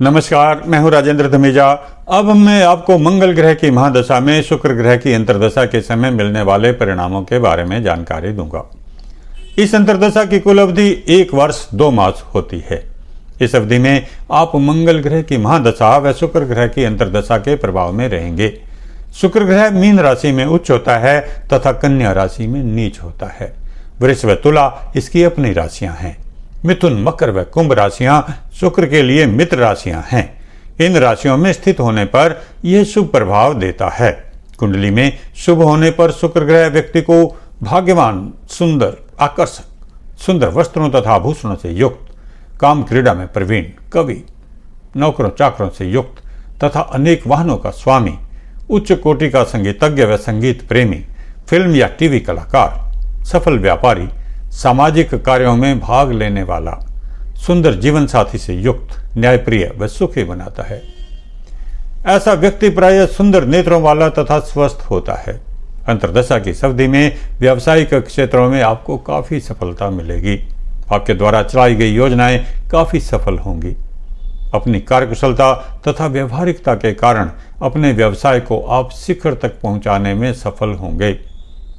नमस्कार, मैं हूं राजेंद्र धमीजा। अब मैं आपको मंगल ग्रह की महादशा में शुक्र ग्रह की अंतर्दशा के समय मिलने वाले परिणामों के बारे में जानकारी दूंगा। इस अंतर्दशा की कुल अवधि 1 वर्ष 2 मास होती है। इस अवधि में आप मंगल ग्रह की महादशा व शुक्र ग्रह की अंतर्दशा के प्रभाव में रहेंगे। शुक्र ग्रह मीन राशि में उच्च होता है तथा कन्या राशि में नीच होता है। वृष व तुला इसकी अपनी राशियां हैं। मिथुन, मकर व कुंभ राशियां शुक्र के लिए मित्र राशियां हैं। इन राशियों में स्थित होने पर यह शुभ प्रभाव देता है। कुंडली में शुभ होने पर शुक्र ग्रह व्यक्ति को भाग्यवान, सुंदर, आकर्षक, सुंदर वस्त्रों तथा आभूषणों से युक्त, काम क्रीड़ा में प्रवीण, कवि, नौकरों चाकरों से युक्त तथा अनेक वाहनों का स्वामी, उच्च कोटि का संगीतज्ञ व संगीत प्रेमी, फिल्म या टीवी कलाकार, सफल व्यापारी, सामाजिक कार्यों में भाग लेने वाला, सुंदर जीवन साथी से युक्त, न्यायप्रिय व सुखी बनाता है। ऐसा व्यक्ति प्रायः सुंदर नेत्रों वाला तथा स्वस्थ होता है। अंतर्दशा की अवधि में व्यावसायिक क्षेत्रों में आपको काफी सफलता मिलेगी। आपके द्वारा चलाई गई योजनाएं काफी सफल होंगी। अपनी कार्यकुशलता तथा व्यवहारिकता के कारण अपने व्यवसाय को आप शिखर तक पहुंचाने में सफल होंगे।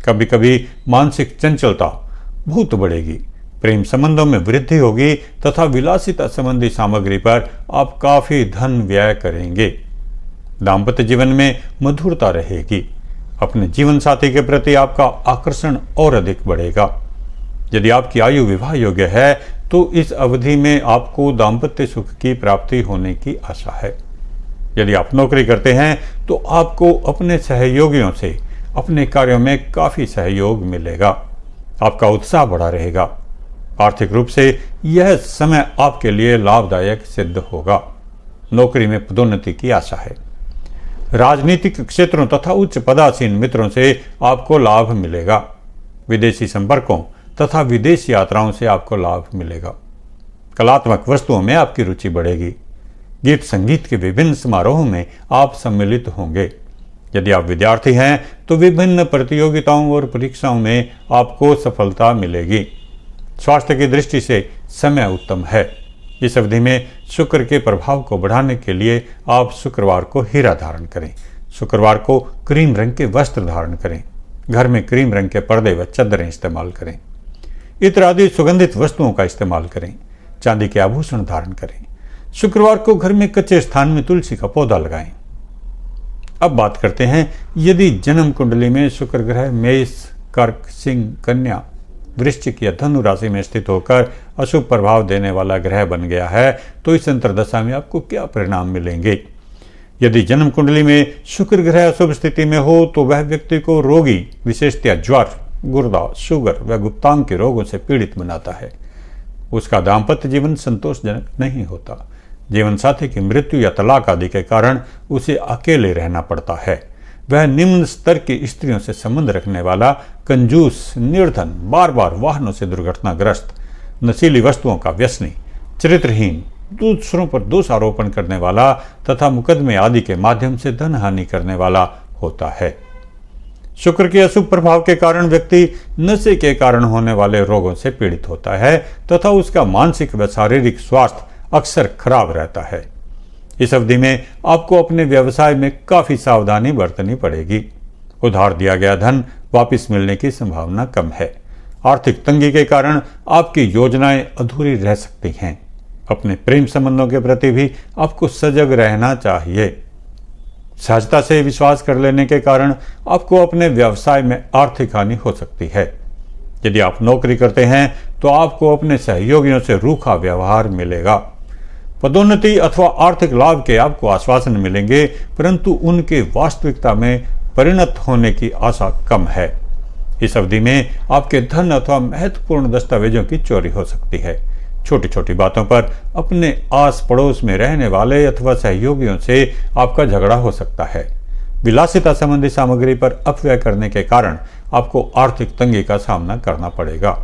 कभी कभी मानसिक चंचलता बहुत बढ़ेगी। प्रेम संबंधों में वृद्धि होगी तथा विलासिता संबंधी सामग्री पर आप काफी धन व्यय करेंगे। दाम्पत्य जीवन में मधुरता रहेगी। अपने जीवन साथी के प्रति आपका आकर्षण और अधिक बढ़ेगा। यदि आपकी आयु विवाह योग्य है तो इस अवधि में आपको दाम्पत्य सुख की प्राप्ति होने की आशा है। यदि आप नौकरी करते हैं तो आपको अपने सहयोगियों से अपने कार्यों में काफी सहयोग मिलेगा। आपका उत्साह बढ़ा रहेगा। आर्थिक रूप से यह समय आपके लिए लाभदायक सिद्ध होगा। नौकरी में पदोन्नति की आशा है। राजनीतिक क्षेत्रों तथा उच्च पदासीन मित्रों से आपको लाभ मिलेगा। विदेशी संपर्कों तथा विदेश यात्राओं से आपको लाभ मिलेगा। कलात्मक वस्तुओं में आपकी रुचि बढ़ेगी। गीत संगीत के विभिन्न समारोहों में आप सम्मिलित होंगे। यदि आप विद्यार्थी हैं तो विभिन्न प्रतियोगिताओं और परीक्षाओं में आपको सफलता मिलेगी। स्वास्थ्य की दृष्टि से समय उत्तम है। इस अवधि में शुक्र के प्रभाव को बढ़ाने के लिए आप शुक्रवार को हीरा धारण करें। शुक्रवार को क्रीम रंग के वस्त्र धारण करें। घर में क्रीम रंग के पर्दे व चादरें इस्तेमाल करें। इत्र आदि सुगंधित वस्तुओं का इस्तेमाल करें। चांदी के आभूषण धारण करें। शुक्रवार को घर में कच्चे स्थान में तुलसी का पौधा लगाएं। अब बात करते हैं, यदि जन्म कुंडली में शुक्र ग्रह मेष, कर्क, सिंह, कन्या, वृश्चिक या धनु राशि में स्थित होकर अशुभ प्रभाव देने वाला ग्रह बन गया है तो इस अंतर्दशा में आपको क्या परिणाम मिलेंगे। यदि जन्म कुंडली में शुक्र ग्रह अशुभ स्थिति में हो तो वह व्यक्ति को रोगी, विशेषतया ज्वर, गुर्दा, शुगर व गुप्तांग के रोगों से पीड़ित बनाता है। उसका दाम्पत्य जीवन संतोषजनक नहीं होता। जीवन साथी की मृत्यु या तलाक आदि के कारण उसे अकेले रहना पड़ता है। वह निम्न स्तर की स्त्रियों से संबंध रखने वाला, कंजूस, निर्धन, बार बार वाहनों से दुर्घटनाग्रस्त, नशीली वस्तुओं का व्यसनी, चरित्रहीन, दूसरों पर दोषारोपण करने वाला तथा मुकदमे आदि के माध्यम से धन हानि करने वाला होता है। शुक्र के अशुभ प्रभाव के कारण व्यक्ति नशे के कारण होने वाले रोगों से पीड़ित होता है तथा उसका मानसिक व शारीरिक स्वास्थ्य अक्सर खराब रहता है। इस अवधि में आपको अपने व्यवसाय में काफी सावधानी बरतनी पड़ेगी। उधार दिया गया धन वापस मिलने की संभावना कम है। आर्थिक तंगी के कारण आपकी योजनाएं अधूरी रह सकती हैं। अपने प्रेम संबंधों के प्रति भी आपको सजग रहना चाहिए। सहजता से विश्वास कर लेने के कारण आपको अपने व्यवसाय में आर्थिक हानि हो सकती है। यदि आप नौकरी करते हैं तो आपको अपने सहयोगियों से रूखा व्यवहार मिलेगा। पदोन्नति अथवा आर्थिक लाभ के आपको आश्वासन मिलेंगे, परंतु उनके वास्तविकता में परिणत होने की आशा कम है। इस अवधि में आपके धन अथवा महत्वपूर्ण दस्तावेजों की चोरी हो सकती है। छोटी छोटी बातों पर अपने आस पड़ोस में रहने वाले अथवा सहयोगियों से आपका झगड़ा हो सकता है। विलासिता संबंधी सामग्री पर अपव्यय करने के कारण आपको आर्थिक तंगी का सामना करना पड़ेगा।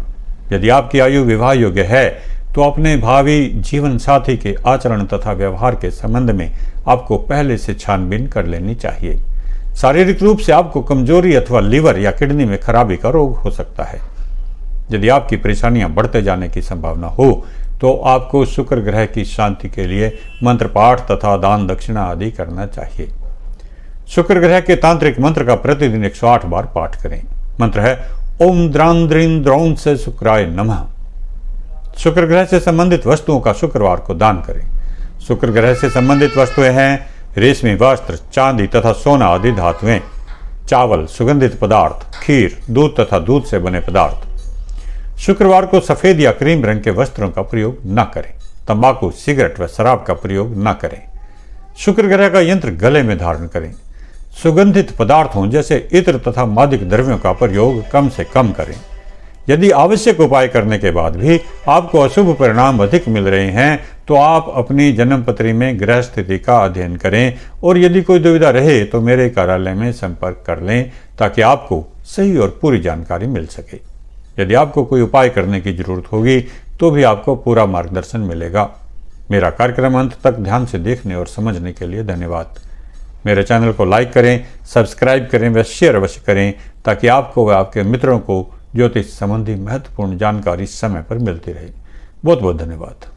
यदि आपकी आयु विवाह योग्य है तो अपने भावी जीवन साथी के आचरण तथा व्यवहार के संबंध में आपको पहले से छानबीन कर लेनी चाहिए। शारीरिक रूप से आपको कमजोरी अथवा लीवर या किडनी में खराबी का रोग हो सकता है। यदि आपकी परेशानियां बढ़ते जाने की संभावना हो तो आपको शुक्र ग्रह की शांति के लिए मंत्र पाठ तथा दान दक्षिणा आदि करना चाहिए। शुक्र ग्रह के तांत्रिक मंत्र का प्रतिदिन 108 बार पाठ करें। मंत्र है ओम द्रांद्रीं द्रौं से शुक्राय नमः। शुक्र ग्रह से संबंधित वस्तुओं का शुक्रवार को दान करें। शुक्र ग्रह से संबंधित वस्तुएं हैं रेशमी वस्त्र, चांदी तथा सोना आदि धातुएं, चावल, सुगंधित पदार्थ, खीर, दूध तथा दूध से बने पदार्थ। शुक्रवार को सफेद या क्रीम रंग के वस्त्रों का प्रयोग न करें। तंबाकू, सिगरेट व शराब का प्रयोग न करें। शुक्र ग्रह का यंत्र गले में धारण करें। सुगंधित पदार्थों जैसे इत्र तथा मादक द्रव्यों का प्रयोग कम से कम करें। यदि आवश्यक उपाय करने के बाद भी आपको अशुभ परिणाम अधिक मिल रहे हैं तो आप अपनी जन्मपत्री में ग्रह स्थिति का अध्ययन करें और यदि कोई दुविधा रहे तो मेरे कार्यालय में संपर्क कर लें ताकि आपको सही और पूरी जानकारी मिल सके। यदि आपको कोई उपाय करने की जरूरत होगी तो भी आपको पूरा मार्गदर्शन मिलेगा। मेरा कार्यक्रम अंत तक ध्यान से देखने और समझने के लिए धन्यवाद। मेरे चैनल को लाइक करें, सब्सक्राइब करें व शेयर अवश्य करें ताकि आपको व आपके मित्रों को ज्योतिष संबंधी महत्वपूर्ण जानकारी समय पर मिलती रहे। बहुत बहुत धन्यवाद।